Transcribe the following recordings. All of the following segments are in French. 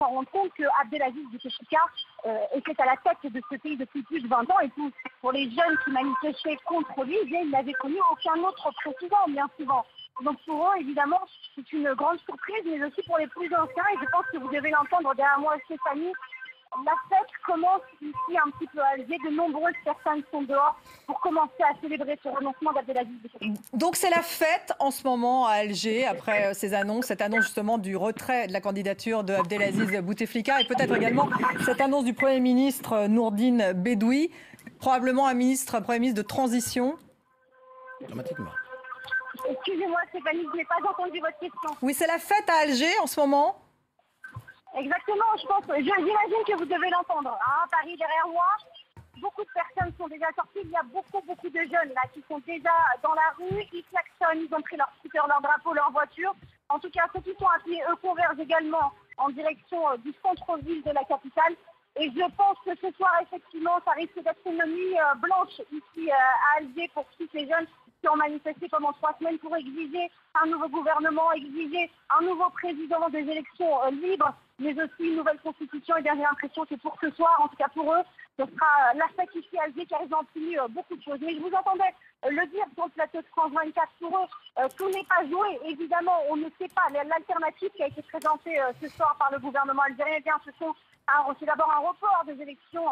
s'en rendre compte que Abdelaziz Bouteflika était à la tête de ce pays depuis plus de 20 ans et pour les jeunes qui manifestaient contre lui, eh bien, ils n'avaient connu aucun autre président, bien souvent. Donc pour eux, évidemment, c'est une grande surprise, mais aussi pour les plus anciens, et je pense que vous devez l'entendre derrière moi, Stéphanie. La fête commence ici un petit peu à Alger. De nombreuses personnes sont dehors pour commencer à célébrer ce renoncement d'Abdelaziz Bouteflika. Donc c'est la fête en ce moment à Alger, après ces annonces, cette annonce justement du retrait de la candidature de Abdelaziz Bouteflika et peut-être également cette annonce du Premier ministre Nourdine Bedoui, probablement un Premier ministre de transition. Dramatiquement. Excusez-moi Stéphanie, je n'ai pas entendu votre question. Oui, c'est la fête à Alger en ce moment. Exactement, j'imagine que vous devez l'entendre. Hein, Paris derrière moi, beaucoup de personnes sont déjà sorties. Il y a beaucoup de jeunes là qui sont déjà dans la rue. Ils klaxonnent, ils ont pris leur scooter, leur drapeau, leur voiture. En tout cas, ceux qui sont appelés, eux, convergent également en direction du centre-ville de la capitale. Et je pense que ce soir, effectivement, ça risque d'être une nuit blanche ici à Alger pour tous ces jeunes qui ont manifesté pendant 3 semaines pour exiger un nouveau gouvernement, exiger un nouveau président, des élections libres, mais aussi une nouvelle constitution. Et bien, j'ai l'impression que pour ce soir, en tout cas pour eux, ce sera la fête ici à Alger, car ils ont obtenu beaucoup de choses. Mais je vous entendais le dire sur le plateau de France 24, pour eux, tout n'est pas joué. Évidemment, on ne sait pas. L'alternative qui a été présentée ce soir par le gouvernement algérien, eh bien, c'est d'abord un report des élections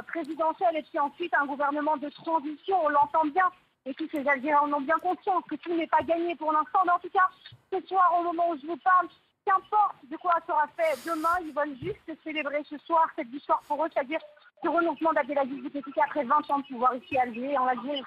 présidentielles et puis ensuite un gouvernement de transition, on l'entend bien. Et tous ces Algériens en ont bien conscience que tout n'est pas gagné pour l'instant. Mais en tout cas, ce soir, au moment où je vous parle, qu'importe de quoi sera fait demain, ils veulent juste célébrer ce soir cette victoire pour eux, c'est-à-dire ce renoncement d'Abdelaziz Bouteflika après 20 ans de pouvoir ici à Alger, en Algérie.